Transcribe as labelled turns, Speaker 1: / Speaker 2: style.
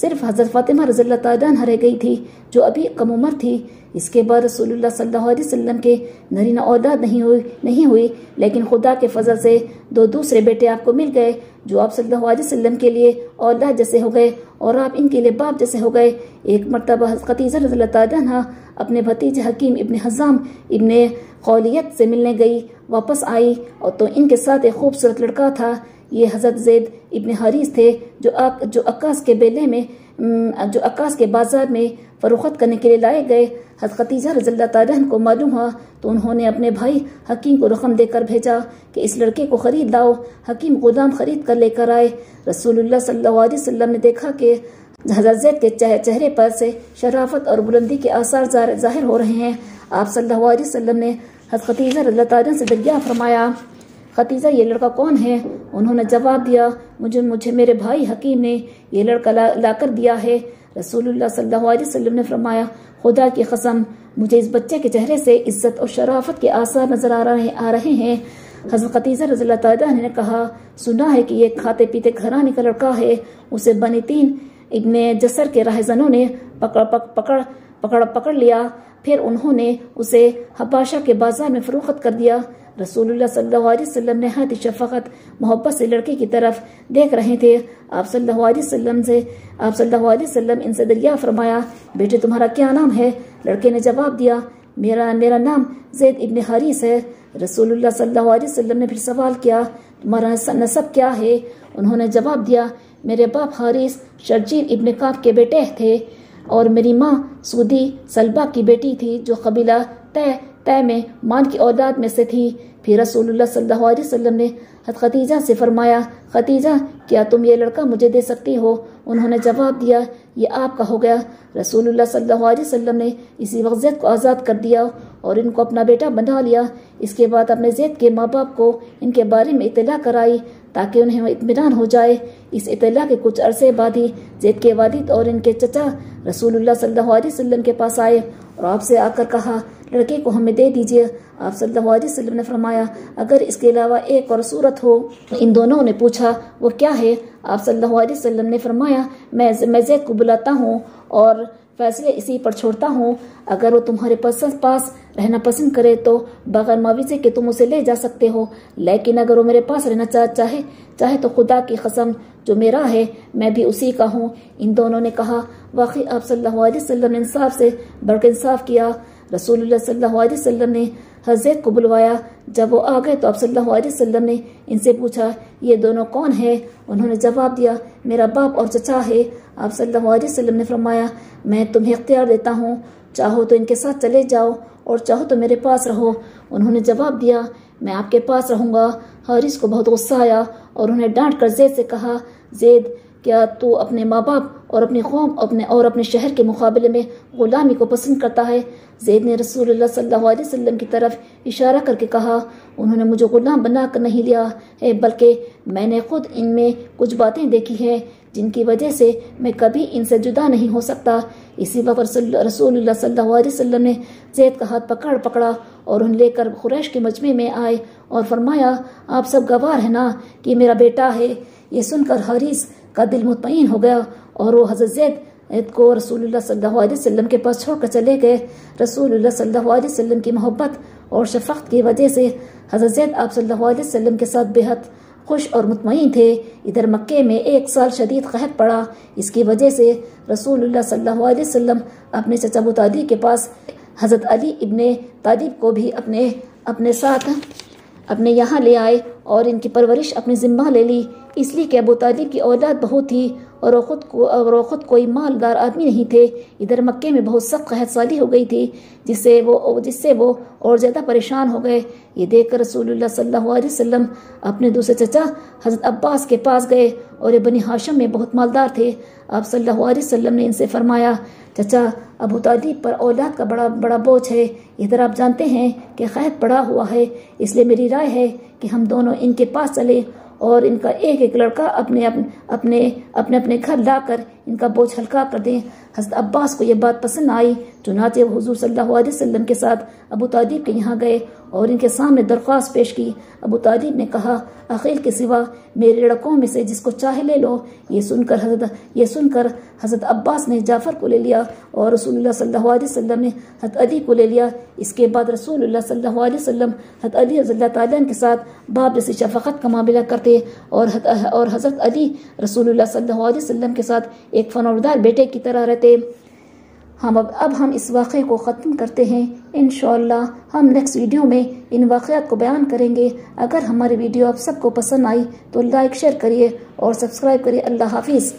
Speaker 1: صرف حضرت فاطمہ رضی اللہ تعالیٰ عنہ رہ گئی تھی جو ابھی کم عمر تھی۔ اس کے بعد رسول اللہ صلی اللہ علیہ وسلم کے نرینہ اولاد نہیں ہوئی، لیکن خدا کے فضل سے دو دوسرے بیٹے آپ کو مل گئے جو آپ صلی اللہ علیہ وسلم کے لیے اولاد جیسے ہو گئے اور آپ ان کے لیے باپ جیسے ہو گئے۔ ایک مرتبہ حضرت خدیجہ رضی اللہ تعالیٰ عنہ اپنے بھتیجے حکیم ابن حزام ابن خولیت سے ملنے گئی، واپس آئی اور تو ان کے ساتھ ایک خوبصورت لڑکا تھا۔ یہ حضرت زید ابن حارث تھے جو عکاس کے بازار میں فروخت کرنے کے لیے لائے گئے۔ حضرت خدیجہ رضی اللہ تعالیٰ عنہ کو معلوم ہوا تو انہوں نے اپنے بھائی حکیم کو رقم دے کر بھیجا کہ اس لڑکے کو خرید لاؤ۔ حکیم غلام خرید کر لے کر آئے۔ رسول اللہ صلی اللہ علیہ وسلم نے دیکھا کہ حضرت زید کے چہرے پر سے شرافت اور بلندی کے آثار ظاہر ہو رہے ہیں۔ آپ صلی اللہ علیہ وسلم نے حضرت خدیجہ رضی اللہ تعالیٰ عنہ سے دریافت فرمایا، خدیجہ یہ لڑکا کون ہے؟ انہوں نے جواب دیا، مجھے میرے بھائی حکیم نے یہ لڑکا لا کر دیا ہے۔ رسول اللہ صلی اللہ علیہ وسلم نے فرمایا، خدا کی قسم مجھے اس بچے کے چہرے سے عزت اور شرافت کے آثار نظر آ رہے ہیں۔ حضرت خدیجہ رضی اللہ تعالیٰ عنہ نے کہا، سنا ہے کہ یہ کھاتے پیتے گھرانے کا لڑکا ہے۔ اسے بنی تین ابن جسر کے رہزنوں نے پکڑ لیا، پھر انہوں نے اسے حباشہ کے بازار میں فروخت کر دیا۔ رسول اللہ صلی اللہ علیہ وسلم نہایت شفقت محبت سے لڑکے کی طرف دیکھ رہے تھے۔ آپ صلی اللہ علیہ وسلم ان سے دریافت فرمایا، بیٹے تمہارا کیا نام ہے؟ لڑکے نے جواب دیا، میرا نام زید ابن حارث ہے۔ رسول اللہ صلی اللہ علیہ وسلم نے پھر سوال کیا، تمہارا نسب کیا ہے؟ انہوں نے جواب دیا، میرے باپ حارث شرجیل ابن کعب کے بیٹے تھے اور میری ماں سودی سلبہ کی بیٹی تھی جو قبیلہ طے میں مان کی اولاد میں سے تھی۔ پھر رسول اللہ صلی اللہ علیہ وسلم نے حضرت خدیجہ سے فرمایا، خدیجہ کیا تم یہ لڑکا مجھے دے سکتی ہو؟ انہوں نے جواب دیا، یہ آپ کا ہو گیا۔ رسول اللہ صلی اللہ علیہ وسلم نے اسی وقت زید کو آزاد کر دیا اور ان کو اپنا بیٹا بنا لیا۔ اس کے بعد اپنے زید کے ماں باپ کو ان کے بارے میں اطلاع کرائی تاکہ انہیں اطمینان ہو جائے۔ اس اطلاع کے کچھ عرصے بعد ہی زید کے والد اور ان کے چچا رسول اللہ صلی اللہ علیہ وسلم کے پاس آئے اور آپ سے آ کر کہا، لڑکے کو ہمیں دے دیجیے۔ آپ صلی اللہ علیہ وسلم نے فرمایا، اگر اس کے علاوہ ایک اور صورت ہو۔ ان دونوں نے پوچھا، وہ کیا ہے؟ آپ صلی اللہ علیہ وسلم نے فرمایا، میں زید کو بلاتا ہوں اور فیصلے اسی پر چھوڑتا ہوں۔ اگر وہ تمہارے پاس رہنا پسند کرے تو بغیر معاوضے کے تم اسے لے جا سکتے ہو، لیکن اگر وہ میرے پاس رہنا چاہے تو خدا کی قسم جو میرا ہے میں بھی اسی کا ہوں۔ ان دونوں نے کہا، واقعی آپ صلی اللہ علیہ وسلم نے انصاف سے بڑھ کر انصاف کیا۔ رسول اللہ صلی اللہ علیہ وسلم نے حضرت کو بلوایا۔ جب وہ آ گئے تو آپ صلی اللہ علیہ وسلم نے ان سے پوچھا، یہ دونوں کون ہیں؟ انہوں نے جواب دیا، میرا باپ اور چچا ہے۔ آپ صلی اللہ علیہ وسلم نے فرمایا، میں تمہیں اختیار دیتا ہوں، چاہو تو ان کے ساتھ چلے جاؤ اور چاہو تو میرے پاس رہو۔ انہوں نے جواب دیا، میں آپ کے پاس رہوں گا۔ حارث کو بہت غصہ آیا اور انہیں ڈانٹ کر زید سے کہا، زید کیا تو اپنے ماں باپ اور اپنی قوم اور اپنے شہر کے مقابلے میں غلامی کو پسند کرتا ہے؟ زید نے رسول اللہ صلی اللہ علیہ وسلم کی طرف اشارہ کر کے کہا، انہوں نے مجھے غلام بنا کر نہیں لیا ہے، بلکہ میں نے خود ان میں کچھ باتیں دیکھی ہیں جن کی وجہ سے میں کبھی ان سے جدا نہیں ہو سکتا۔ اسی وقت رسول اللہ صلی اللہ علیہ وسلم نے زید کا ہاتھ پکڑا اور انہیں لے کر قریش کے مجمع میں آئے اور فرمایا، آپ سب گواہ ہیں نا کہ میرا بیٹا ہے۔ یہ سن کر حارث کا دل مطمئن ہو گیا اور وہ حضرت زید کو رسول اللہ صلی اللہ علیہ وسلم کے پاس چھوڑ کر چلے گئے۔ رسول اللہ صلی اللہ علیہ وسلم کی محبت اور شفقت کی وجہ سے حضرت زید آپ صلی اللہ علیہ وسلم کے ساتھ بے حد خوش اور مطمئن تھے۔ ادھر مکے میں 1 سال شدید قحط پڑا، اس کی وجہ سے رسول اللہ صلی اللہ علیہ وسلم اپنے چچا ابو طالب کے پاس حضرت علی ابن طالب کو بھی اپنے ساتھ اپنے یہاں لے آئے اور ان کی پرورش اپنے ذمہ لے لی، اس لیے کہ ابو طالب کی اولاد بہت تھی اور وہ خود کوئی مالدار آدمی نہیں تھے۔ ادھر مکے میں بہت سخت قحط سالی ہو گئی تھی جس سے وہ اور زیادہ پریشان ہو گئے۔ یہ دیکھ کر رسول اللہ صلی اللہ علیہ وسلم اپنے دوسرے چچا حضرت عباس کے پاس گئے اور یہ بنی ہاشم میں بہت مالدار تھے۔ آپ صلی اللہ علیہ وسلم نے ان سے فرمایا، چچا ابو طالب پر اولاد کا بڑا بوجھ ہے، ادھر آپ جانتے ہیں کہ قحط پڑا ہوا ہے، اس لیے میری رائے ہے کہ ہم دونوں ان کے پاس چلیں اور ان کا ایک ایک لڑکا اپنے اپنے گھر لا کر ان کا بوجھ ہلکا کر دیں۔ حضرت عباس کو یہ بات پسند آئی، چنانچہ وہ حضور صلی اللہ علیہ وسلم کے ساتھ ابو طالب کے یہاں گئے اور ان کے سامنے درخواست پیش کی۔ ابو طالب نے کہا، عقیل کے سوا میرے لڑکوں میں سے جس کو چاہے لے لو۔ یہ سن کر حضرت عباس نے جعفر کو لے لیا اور رسول اللہ صلی اللہ علیہ وسلم نے حضرت علی کو لے لیا۔ اس کے بعد رسول اللہ صلی اللہ علیہ وسلم حضرت علی رضی اللہ تعالیٰ عنہ کے ساتھ باپ جیسی شفقت کا معاملہ کرتے اور حضرت علی رسول اللہ صلی اللہ علیہ وسلم کے ساتھ ایک فرمانبردار بیٹے کی طرح رہتے۔ اب ہم اس واقعے کو ختم کرتے ہیں۔ انشاءاللہ ہم نیکسٹ ویڈیو میں ان واقعات کو بیان کریں گے۔ اگر ہماری ویڈیو آپ سب کو پسند آئی تو لائک شیئر کریے اور سبسکرائب کریے۔ اللہ حافظ۔